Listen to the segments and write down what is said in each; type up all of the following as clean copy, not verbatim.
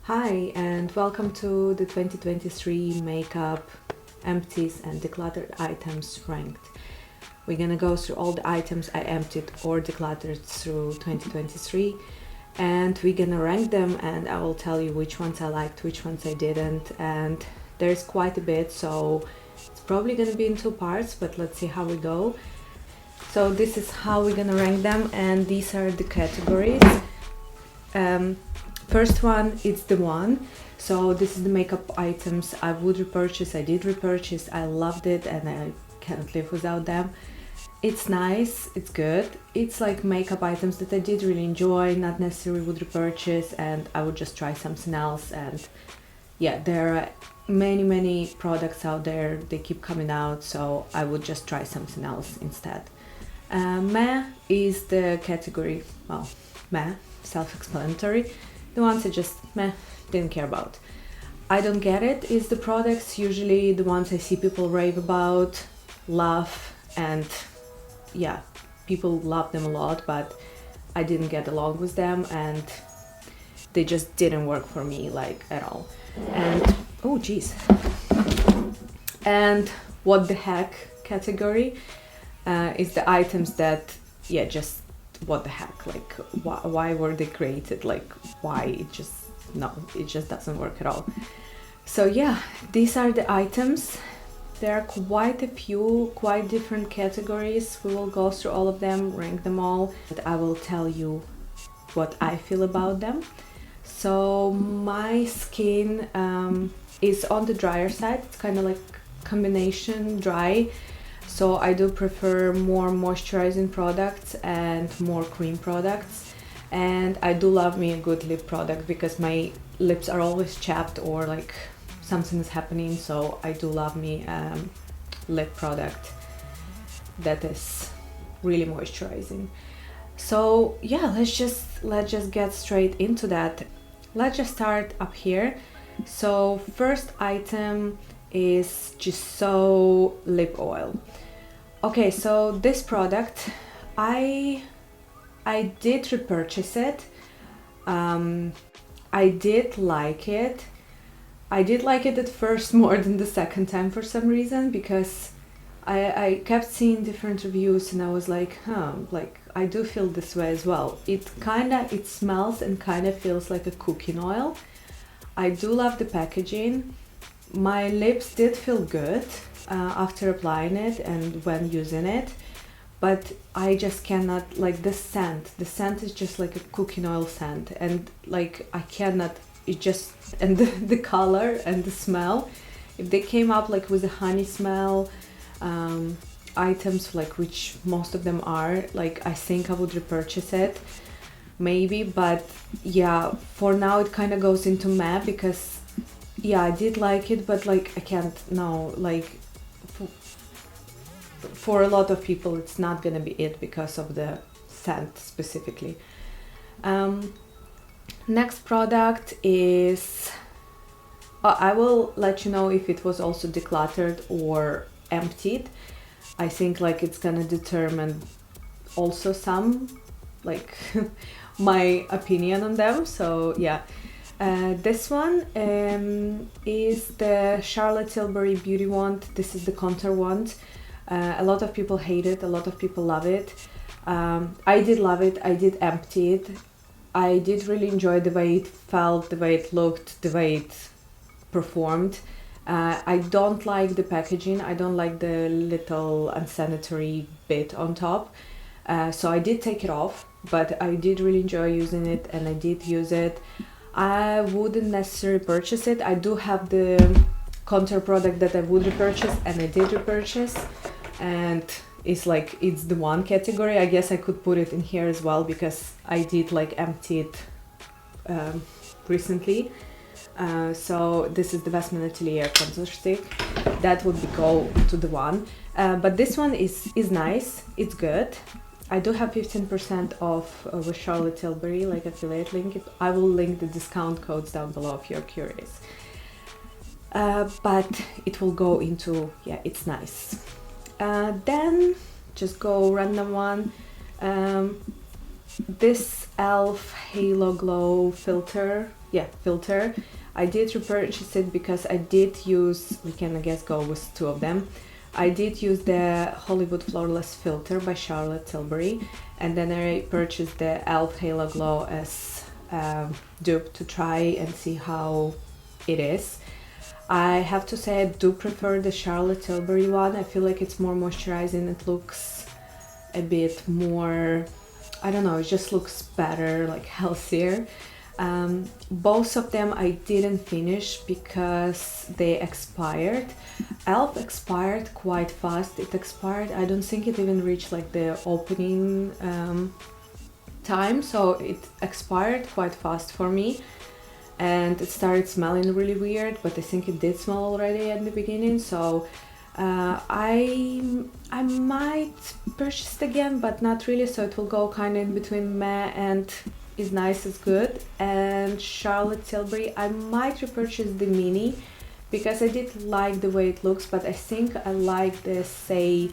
Hi and welcome to the 2023 makeup empties and decluttered items ranked. We're gonna go through all the items I emptied or decluttered through 2023 and we're gonna rank them, and I will tell you which ones I liked, which ones I didn't, and there's quite a bit, so it's probably gonna be in two parts, but let's see how we go. So this is how we're gonna rank them, and these are the categories. First one is the one. So this is the makeup items I would repurchase, I did repurchase, I loved it and I can't live without them. It's nice, it's good. It's like makeup items that I did really enjoy, not necessarily would repurchase, and I would just try something else. And yeah, there are many products out there, they keep coming out, so I would just try something else instead. Meh is the category, well, meh, self-explanatory. The ones I just didn't care about. I don't get it is the products, usually the ones I see people rave about, love, and yeah, people love them a lot, but I didn't get along with them and they just didn't work for me like at all. And oh geez. And what the heck category is the items that just what the heck, like why were they created, like why it just doesn't work at all. So yeah, these are the items. There are quite a few, quite different categories. We will go through all of them, rank them all, and I will tell you what I feel about them. So my skin is on the drier side. It's kind of like combination dry. So I do prefer more moisturizing products and more cream products, and I do love me a good lip product because my lips are always chapped or like something is happening, so I do love me lip product that is really moisturizing. So yeah, let's just get straight into that. Let's just start up here. So first item is Giso lip oil. Okay, so this product I did repurchase it. I did like it. I did like it at first more than the second time for some reason, because I kept seeing different reviews and I was like, like I do feel this way as well. It smells and kind of feels like a cooking oil. I do love the packaging. My lips did feel good after applying it and when using it, but I just cannot, like the scent is just like a cooking oil scent, and like I cannot, it just, and the color and the smell, if they came up like with a honey smell items, like which most of them are, like I think I would repurchase it maybe, but yeah, for now it kind of goes into meh, because yeah, I did like it, but like I can't, no, like for a lot of people it's not gonna be it because of the scent specifically. Next product is, I will let you know if it was also decluttered or emptied. I think like it's gonna determine also some like my opinion on them, so yeah. This one is the Charlotte Tilbury Beauty Wand. This is the contour wand. A lot of people hate it, a lot of people love it. I did love it, I did empty it. I did really enjoy the way it felt, the way it looked, the way it performed. I don't like the packaging, I don't like the little unsanitary bit on top. So I did take it off, but I did really enjoy using it and I did use it. I wouldn't necessarily purchase it. I do have the contour product that I would repurchase and I did repurchase, and it's like, it's the one category. I guess I could put it in here as well because I did like empty it recently. So this is the Westman Atelier contour stick. That would go to the one. But this one is nice, it's good. I do have 15% off with Charlotte Tilbury, like affiliate link. I will link the discount codes down below if you're curious. But it will go into, yeah, it's nice. Then just go random one. this e.l.f. Halo Glow filter, I did repurchase it because I did use, we can I guess go with two of them. I did use the Hollywood Flawless filter by Charlotte Tilbury, and then I purchased the e.l.f. Halo Glow as dupe to try and see how it is. I have to say I do prefer the Charlotte Tilbury one. I feel like it's more moisturizing. It looks a bit more, I don't know, it just looks better, like healthier. Both of them I didn't finish because they expired. e.l.f. expired quite fast. It expired, I don't think it even reached like the opening time, so it expired quite fast for me. And it started smelling really weird, but I think it did smell already at the beginning, so I might purchase it again, but not really, so it will go kind of in between meh and is nice, is good. And Charlotte Tilbury, I might repurchase the mini because I did like the way it looks, but I think I like the Say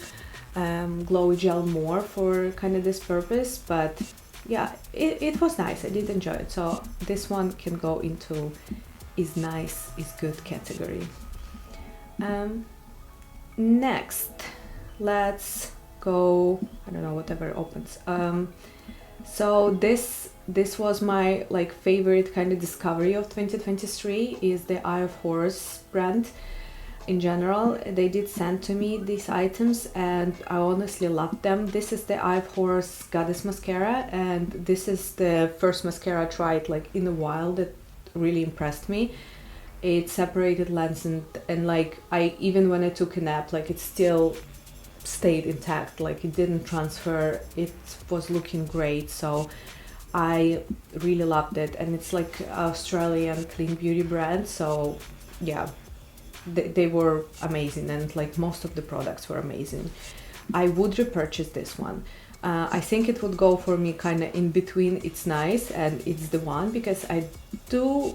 glowy gel more for kind of this purpose. But yeah, it was nice, I did enjoy it, so this one can go into is nice, is good category. Next, let's go, I don't know, whatever opens. So this was my like favorite kind of discovery of 2023 is the Eye of Horus brand. In general, they did send to me these items and I honestly loved them. This is the Eye of Horus Goddess mascara, and this is the first mascara I tried like in a while that really impressed me. It separated lens and like even when I took a nap, like it still stayed intact, like it didn't transfer, it was looking great, so I really loved it. And it's like Australian clean beauty brand, so yeah, they were amazing, and like most of the products were amazing. I would repurchase this one. I think it would go for me kind of in between It's Nice and It's the One, because I do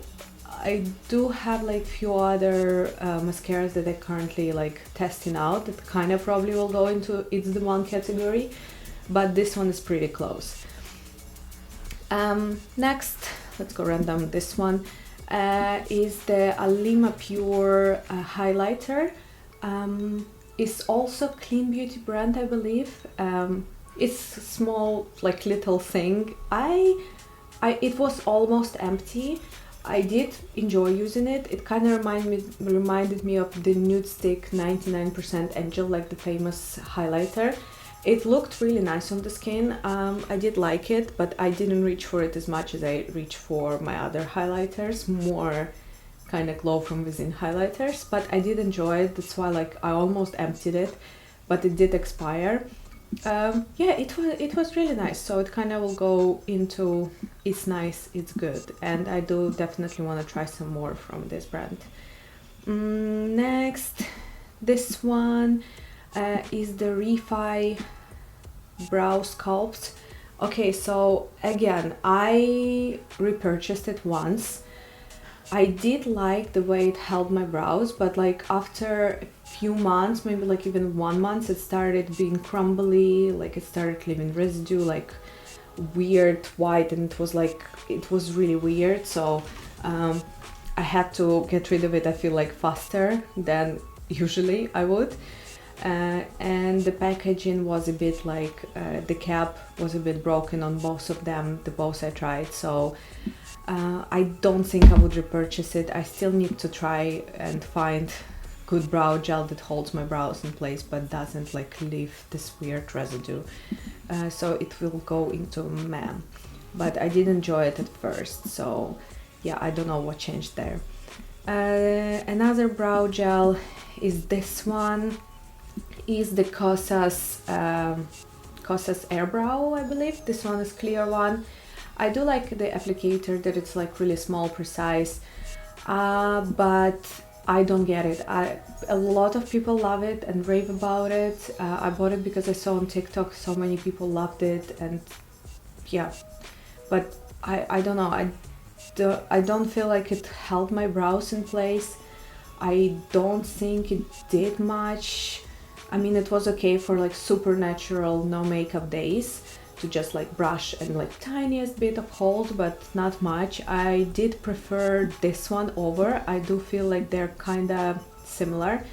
have like few other mascaras that I currently like testing out that kind of probably will go into It's the One category, but this one is pretty close. Next, let's go random. This one is the Alima Pure highlighter. It's also clean beauty brand, I believe. It's a small like little thing. It was almost empty. I did enjoy using it. It kind of reminded me of the Nude Stick 99% Angel, like the famous highlighter. It looked really nice on the skin. I did like it, but I didn't reach for it as much as I reach for my other highlighters, more kind of glow from within highlighters, but I did enjoy it. That's why like I almost emptied it, but it did expire. Yeah, it was really nice, so it kind of will go into It's Nice, It's Good, and I do definitely want to try some more from this brand. Next, this one is the Refi Brow Sculpt. Okay, so again, I repurchased it once. I did like the way it held my brows, but like after a few months, maybe like even 1 month, it started being crumbly, like it started leaving residue, like weird white, and it was really weird, so I had to get rid of it, I feel like faster than usually I would. And the packaging was a bit like, the cap was a bit broken on both of them, the both I tried, so I don't think I would repurchase it. I still need to try and find good brow gel that holds my brows in place but doesn't like leave this weird residue. So it will go into meh. But I did enjoy it at first, so yeah, I don't know what changed there. Another brow gel is this one. Is the Kosas Airbrow, I believe. This one is clear one. I do like the applicator, that it's like really small, precise, but I don't get it. A lot of people love it and rave about it. I bought it because I saw on TikTok so many people loved it, and yeah, but I don't know. I don't feel like it held my brows in place. I don't think it did much. I mean, it was okay for like super natural, no makeup days, to just like brush and like tiniest bit of hold, but not much. I did prefer this one over. I do feel like they're kind of similar.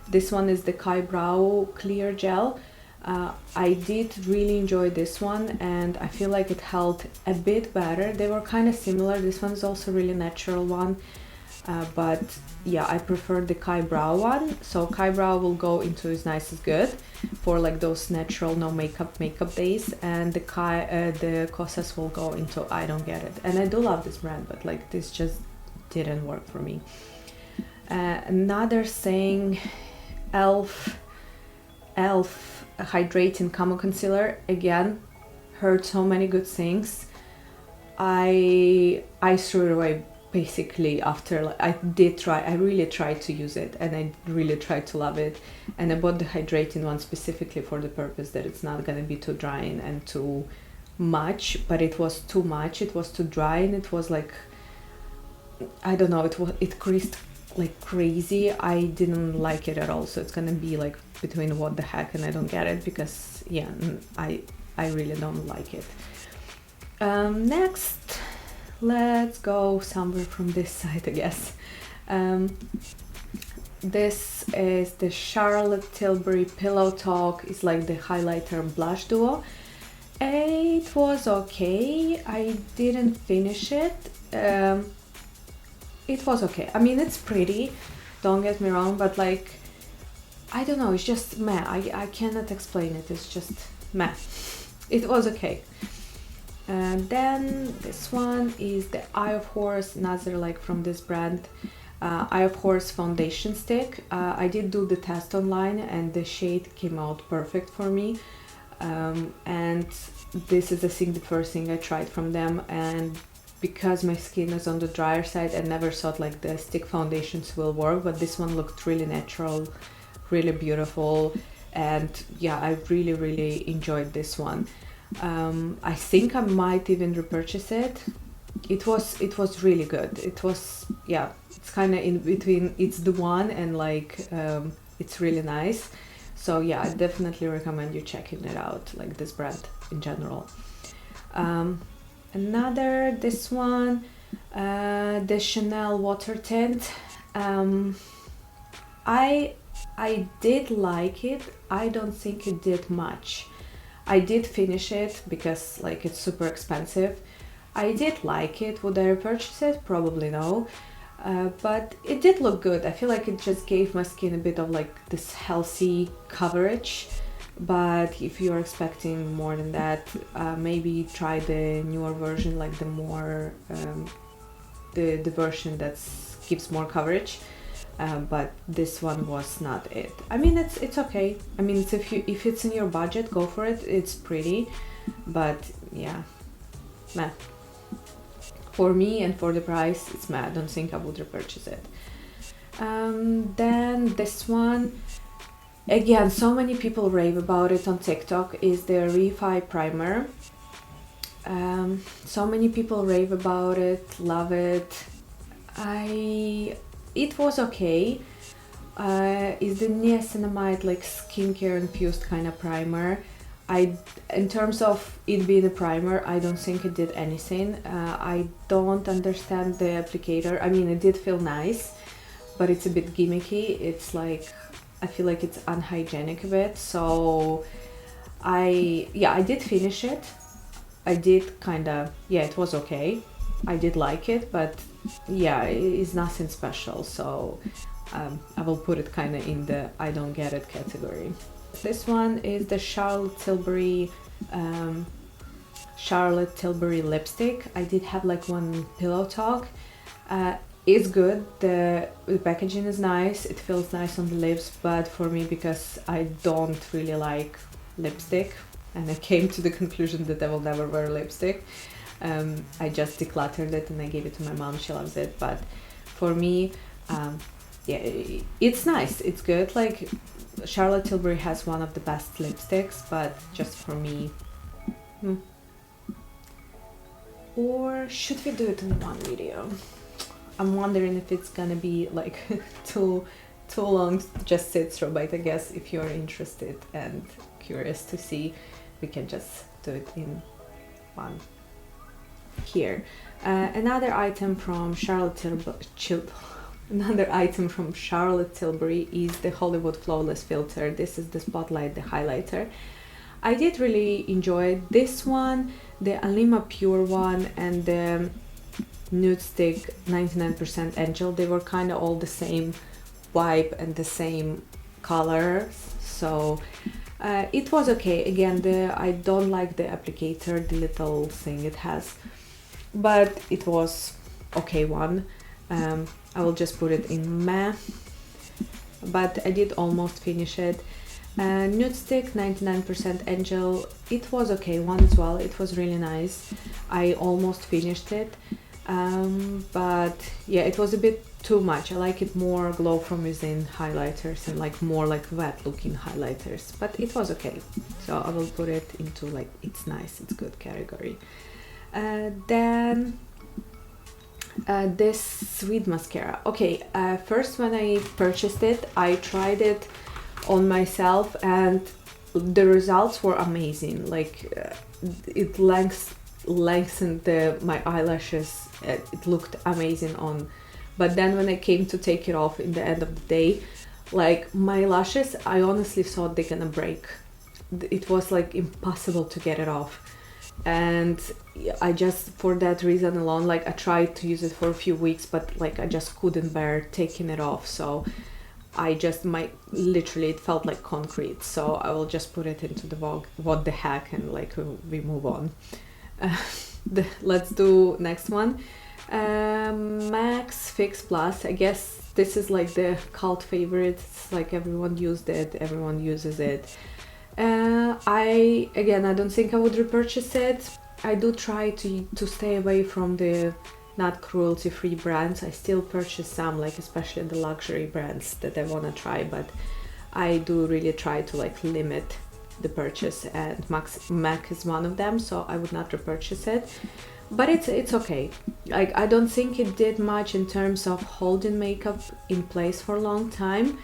This one is the Kai Brow Clear Gel. I did really enjoy this one, and I feel like it held a bit better. They were kind of similar. This one is also really natural one, but yeah, I prefer the Kai Brow one. So Kai Brow will go into Is Nice Is Good for like those natural no makeup days, and the Kosas will go into I Don't Get It. And I do love this brand, but like this just didn't work for me. Another thing, Elf Hydrating Camo Concealer. Again, heard so many good things. I threw it away basically after, like, I really tried to use it, and I really tried to love it, and I bought the hydrating one specifically for the purpose that it's not gonna be too drying and too much, but it was too much. It was too dry, and it was like, I don't know, it creased like crazy. I didn't like it at all, so it's gonna be like between what the heck and I don't get it, because yeah, I really don't like it. Next, let's go somewhere from this side, I guess. This is the Charlotte Tilbury Pillow Talk. It's like the highlighter and blush duo. It was okay. I didn't finish it. It was okay. I mean, it's pretty, don't get me wrong, but like, I don't know, it's just meh. I cannot explain it. It's just meh. It was okay. And then this one is the Eye of Horse, another like from this brand, Eye of Horse foundation stick. I did do the test online, and the shade came out perfect for me. And this is the first thing I tried from them, and because my skin is on the drier side, I never thought like the stick foundations will work, but this one looked really natural, really beautiful, and yeah, I really enjoyed this one. I think I might even repurchase it. It was really good. It was, yeah, it's kind of in between, it's the one and like it's really nice. So yeah, I definitely recommend you checking it out, like this brand in general. Another, this one, the Chanel water tint. I did like it. I don't think it did much. I did finish it because like it's super expensive. I did like it. Would I repurchase it? Probably no. But it did look good. I feel like it just gave my skin a bit of like this healthy coverage. But if you're expecting more than that, maybe try the newer version, like the more the version that gives more coverage. But this one was not it. I mean, it's okay. I mean, if it's in your budget, go for it. It's pretty, but yeah, meh. For me and for the price, it's meh. I don't think I would repurchase it. Then this one, again, so many people rave about it on TikTok, is the Refi Primer. So many people rave about it, love it. It was okay. It's the niacinamide like skincare infused kind of primer. In terms of it being a primer, I don't think it did anything. I don't understand the applicator. I mean, it did feel nice, but it's a bit gimmicky. It's like, I feel like it's unhygienic a bit. So I did finish it. I did kind of, yeah, it was okay. I did like it, but yeah, it's nothing special. So I will put it kind of in the I don't get it category. This one is the Charlotte Tilbury lipstick. I did have like one pillow talk. It's good. The packaging is nice. It feels nice on the lips, but for me, because I don't really like lipstick, and I came to the conclusion that I will never wear lipstick. I just decluttered it and I gave it to my mom. She loves it, but for me, yeah, it's nice. It's good. Like, Charlotte Tilbury has one of the best lipsticks, but just for me. Or should we do it in one video? I'm wondering if it's gonna be like too long to just sit through, but I guess if you're interested and curious to see, we can just do it in one here. Another item from Charlotte Tilbury is the Hollywood Flawless Filter. This is the spotlight, the highlighter. I did really enjoy this one, the Alima Pure one, and the Nude Stick 99% Angel. They were kind of all the same vibe and the same color, so it was okay. Again, I don't like the applicator, the little thing it has, but it was okay one. I will just put it in meh, but I did almost finish it. Nude Stick 99% Angel, it was okay one as well. It was really nice. I almost finished it, but yeah, it was a bit too much. I like it more glow from within highlighters and like more like wet looking highlighters, but it was okay. So I will put it into like it's nice, it's good category. Then this Sweet Mascara. Okay, first when I purchased it, I tried it on myself and the results were amazing. Like it lengthened my eyelashes. It looked amazing on, but then when I came to take it off in the end of the day, like my lashes, I honestly thought they're gonna break. It was like impossible to get it off, and I just, for that reason alone, like I tried to use it for a few weeks, but like I just couldn't bear taking it off. So I just literally it felt like concrete. So I will just put it into the what the heck, and like we move on. Let's do next one. Max Fix Plus. I guess this is like the cult favorite. It's like everyone used it, everyone uses it. I don't think I would repurchase it. I do try to stay away from the not cruelty free brands. I still purchase some, like especially the luxury brands that I want to try, but I do really try to like limit the purchase, and MAC is one of them, so I would not repurchase it. But it's okay. Like I don't think it did much in terms of holding makeup in place for a long time,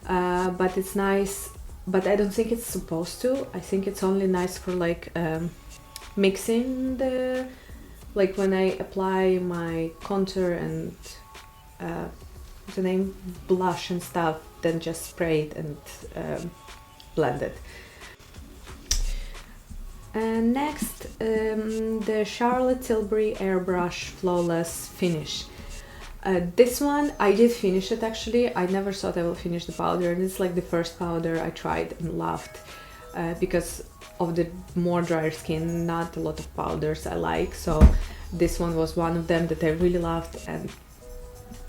but it's nice. But I don't think it's supposed to. I think it's only nice for like mixing the, like when I apply my contour and blush and stuff, then just spray it and blend it. Next, the Charlotte Tilbury Airbrush Flawless Finish. This one, I did finish it actually. I never thought I will finish the powder, and it's like the first powder I tried and loved because of the more drier skin, not a lot of powders I like. So this one was one of them that I really loved and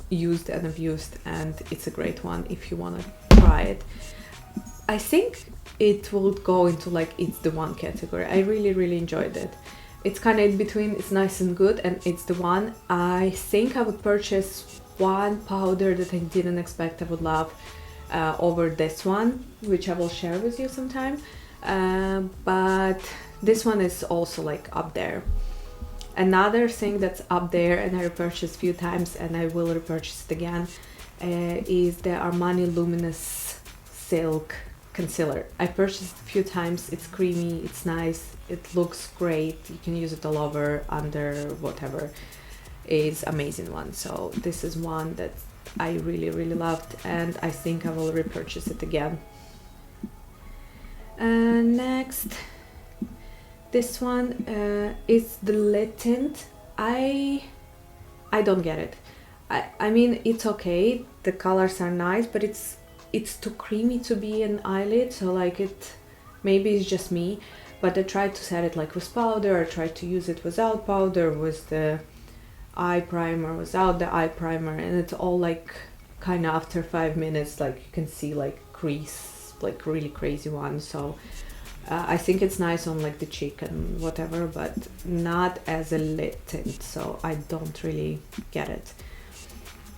used and abused, and it's a great one if you want to try it. I think it will go into like it's the one category. I really enjoyed it. It's kind of in between, it's nice and good, and it's the one. I think I would purchase one powder that I didn't expect I would love over this one, which I will share with you sometime. But this one is also like up there. Another thing that's up there, and I repurchased a few times and I will repurchase it again, is the Armani Luminous Silk Concealer. I purchased a few times. It's creamy, it's nice, it looks great. You can use it all over, under, whatever. It's amazing one. So this is one that I really loved, and I think I will repurchase it again. Next, this one is the lid tint. I don't get it. I mean, it's okay, the colors are nice, but it's too creamy to be an eyelid. So like maybe it's just me, but I tried to set it like with powder, I tried to use it without powder, with the eye primer, without the eye primer, and it's all like kind of after 5 minutes, like you can see like crease, like really crazy one. So I think it's nice on like the cheek and whatever, but not as a lid tint, so I don't really get it.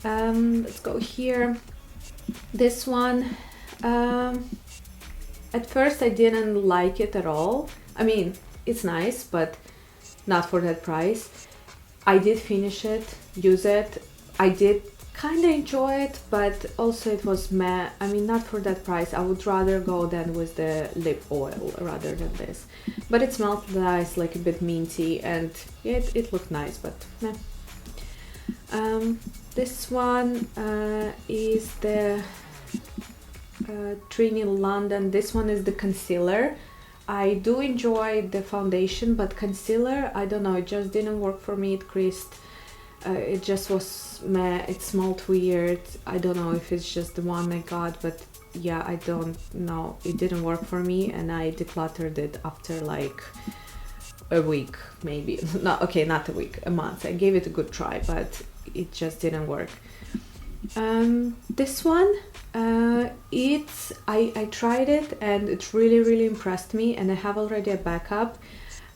Let's go here. This one, at first I didn't like it at all. I mean, it's nice, but not for that price. I did finish it, use it. I did kind of enjoy it, but also it was meh. I mean, not for that price. I would rather go then with the lip oil rather than this. But it smelled nice, like a bit minty, and yeah, it looked nice, but meh. This one is the Trini London. This one is the concealer. I do enjoy the foundation, but concealer, I don't know, it just didn't work for me. It creased. It just was meh. It smelled weird. I don't know if it's just the one I got, but yeah, I don't know. It didn't work for me, and I decluttered it after like a week, maybe. No, okay, not a week, a month. I gave it a good try, but it just didn't work. This one, I tried it and it really impressed me, and I have already a backup,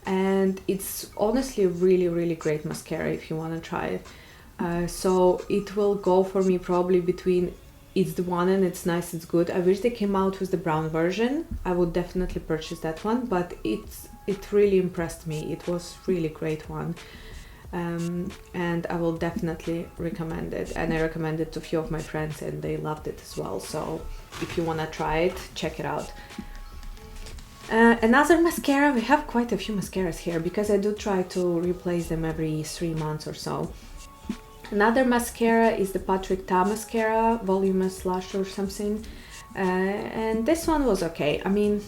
and it's honestly a really great mascara if you want to try it. So it will go for me probably between it's the one and it's nice, it's good. I wish they came out with the brown version. I would definitely purchase that one, but it really impressed me. It was really great one. And I will definitely recommend it, and I recommend it to a few of my friends and they loved it as well. So if you want to try it, check it out. Another mascara, we have quite a few mascaras here because I do try to replace them every 3 months or so. Another mascara is the Patrick Ta mascara, Voluminous Lash or something, and this one was okay. I mean,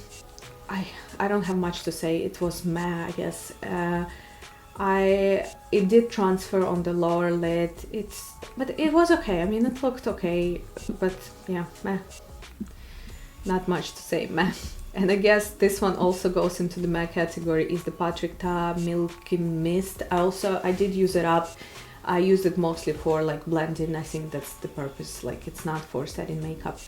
I don't have much to say. It was meh, I guess. It did transfer on the lower lid. But it was okay. I mean, it looked okay, but yeah, meh. Not much to say, meh. And I guess this one also goes into the meh category, is the Patrick Ta Milky Mist. I did use it up. I used it mostly for like blending. I think that's the purpose. Like, it's not for setting makeup.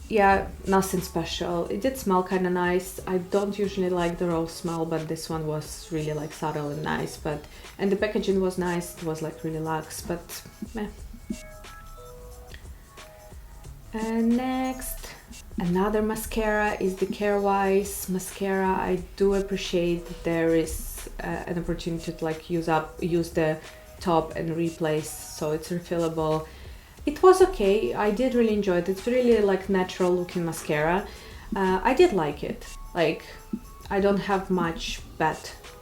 Yeah, nothing special. It did smell kind of nice. I don't usually like the rose smell, but this one was really like subtle and nice. And the packaging was nice. It was like really luxe, but meh. And next, another mascara is the Carewise mascara. I do appreciate that there is an opportunity to like use the top and replace, so it's refillable. It was okay. I did really enjoy it. It's really like natural looking mascara. I did like it. Like, I don't have much bad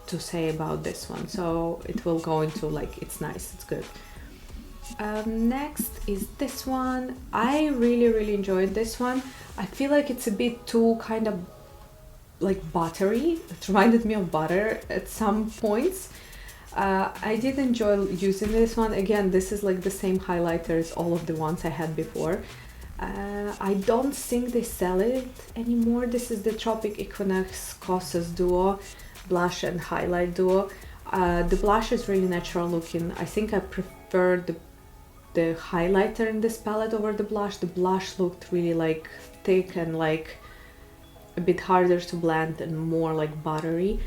to say about this one, so it will go into like, it's nice, it's good. Next is this one. I really enjoyed this one. I feel like it's a bit too kind of like buttery. It reminded me of butter at some points. I did enjoy using this one. Again, this is like the same highlighter as all of the ones I had before. I don't think they sell it anymore. This is the Tropic Equinox Kosas Duo blush and highlight duo. The blush is really natural looking. I think I prefer the highlighter in this palette over the blush. The blush looked really like thick and like a bit harder to blend and more like buttery,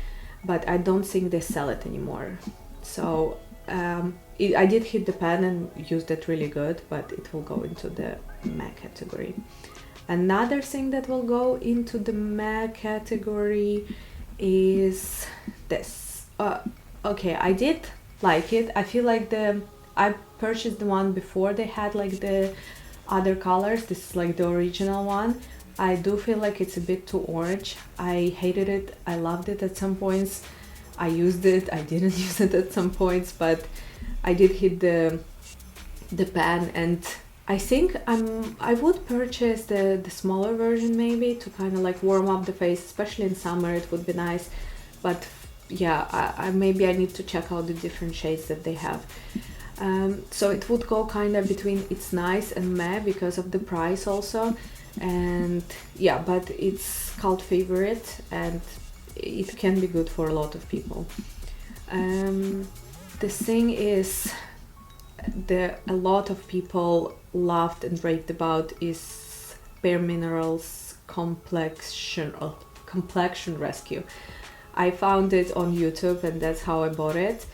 but I don't think they sell it anymore. So I did hit the pan and used it really good, but it will go into the meh category. Another thing that will go into the meh category is this. Okay, I did like it. I feel like I purchased the one before they had like the other colors. This is like the original one. I do feel like it's a bit too orange. I hated it. I loved it at some points. I used it. I didn't use it at some points, but I did hit the pan, and I think I would purchase the smaller version maybe to kind of like warm up the face, especially in summer. It would be nice, but yeah, I maybe I need to check out the different shades that they have. So it would go kind of between it's nice and meh because of the price also. And yeah, but it's cult favorite and it can be good for a lot of people. The thing is, a lot of people loved and raved about is Bare Minerals complexion rescue. I found it on YouTube and that's how I bought it.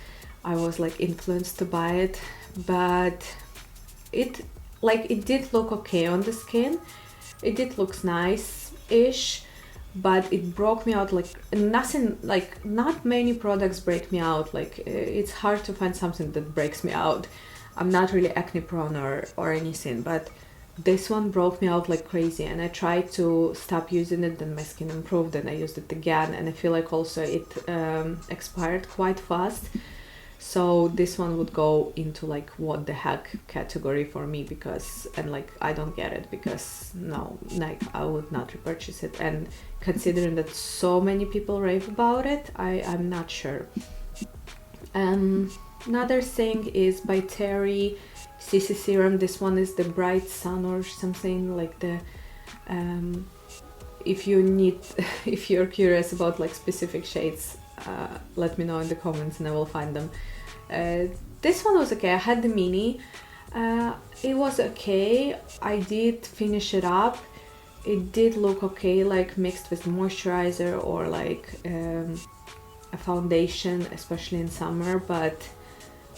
I was like influenced to buy it, but it did look okay on the skin. It did look nice-ish, but it broke me out like nothing. Like, not many products break me out. Like, it's hard to find something that breaks me out. I'm not really acne prone or anything, but this one broke me out like crazy, and I tried to stop using it, then my skin improved, and I used it again, and I feel like also it expired quite fast. So this one would go into like what the heck category for me, because, and like I don't get it, because no, like I would not repurchase it, and considering that so many people rave about it, I'm not sure. Another thing is by Terry CC serum. This one is the Bright Sun or something like the if you're curious about like specific shades, let me know in the comments and I will find them. This one was okay. I had the mini. It was okay. I did finish it up. It did look okay, like mixed with moisturizer or like a foundation, especially in summer, but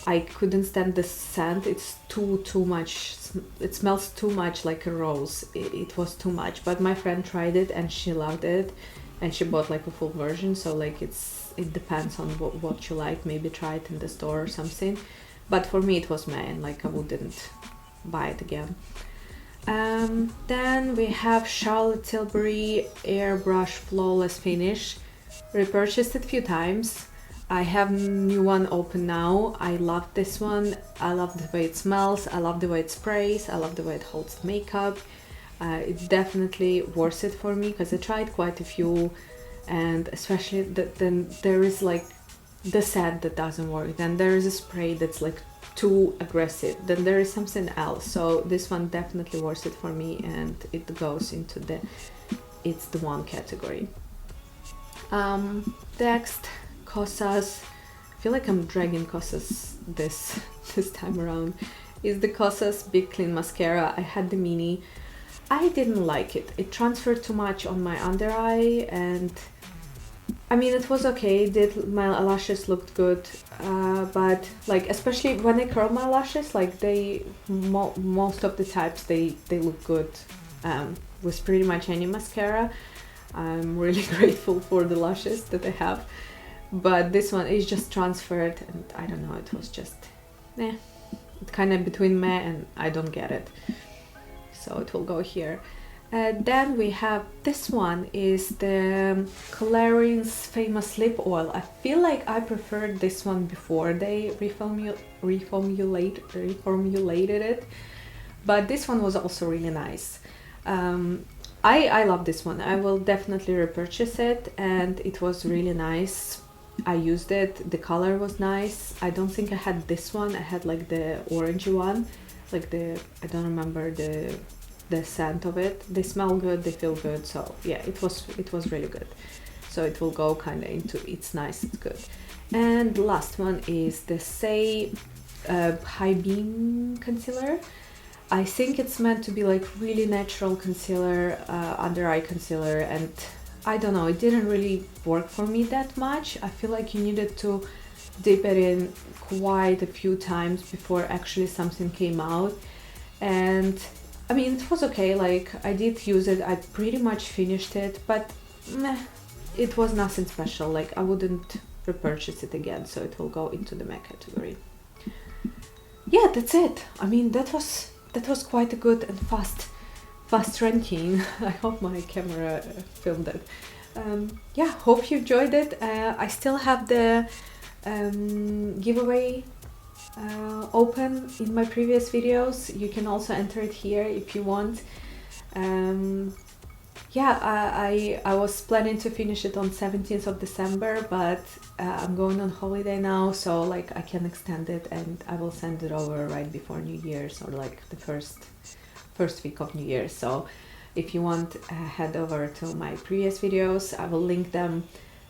I couldn't stand the scent. It's too much. It smells too much like a rose. It was too much. But my friend tried it and she loved it, and she bought like a full version. So like it depends on what you like. Maybe try it in the store or something. But for me it was meh, and like I wouldn't buy it again. Then we have Charlotte Tilbury Airbrush Flawless Finish. Repurchased it a few times. I have new one open now. I love this one. I love the way it smells. I love the way it sprays. I love the way it holds makeup. It's definitely worth it for me, because I tried quite a few, and especially then there is like the scent that doesn't work. Then there is a spray that's like too aggressive. Then there is something else. So this one definitely worth it for me, and it goes into it's the one category. Next, Kosas. I feel like I'm dragging Kosas this time around. Is the Kosas Big Clean Mascara. I had the mini. I didn't like it. It transferred too much on my under eye, and I mean it was okay. My lashes looked good, but like especially when I curl my lashes, like most of the types they look good with pretty much any mascara. I'm really grateful for the lashes that I have, but this one is just transferred, and I don't know, it was just it's kind of between meh and I don't get it, so it will go here. Then we have this one, is the Clarins Famous Lip Oil. I feel like I preferred this one before they reformulated it, but this one was also really nice. I love this one. I will definitely repurchase it, and it was really nice. I used it. The color was nice. I don't think I had this one. I had like the orangey one, like I don't remember the scent of it. They smell good. They feel good. So yeah, it was really good. So it will go kind of into it's nice. It's good. And the last one is the Say High Beam Concealer. I think it's meant to be like really natural concealer, under eye concealer, and I don't know, it didn't really work for me that much. I feel like you needed to dip it in quite a few times before actually something came out. And I mean, it was okay, like I did use it, I pretty much finished it, but meh, it was nothing special. Like I wouldn't repurchase it again, so it will go into the meh category. Yeah, that's it. I mean, that was quite a good and fast ranking. I hope my camera filmed it. Yeah, hope you enjoyed it. I still have the giveaway open in my previous videos. You can also enter it here if you want. Yeah, I was planning to finish it on 17th of December, but I'm going on holiday now, so like I can extend it, and I will send it over right before New Year's, or like the first week of New Year. So if you want, head over to my previous videos. I will link them,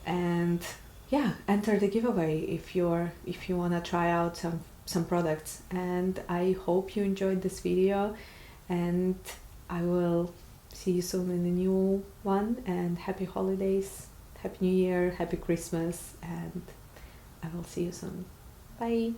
and yeah, enter the giveaway if you want to try out some products. And I hope you enjoyed this video, and I will see you soon in the new one, and happy holidays, happy New Year, happy Christmas, and I will see you soon. Bye.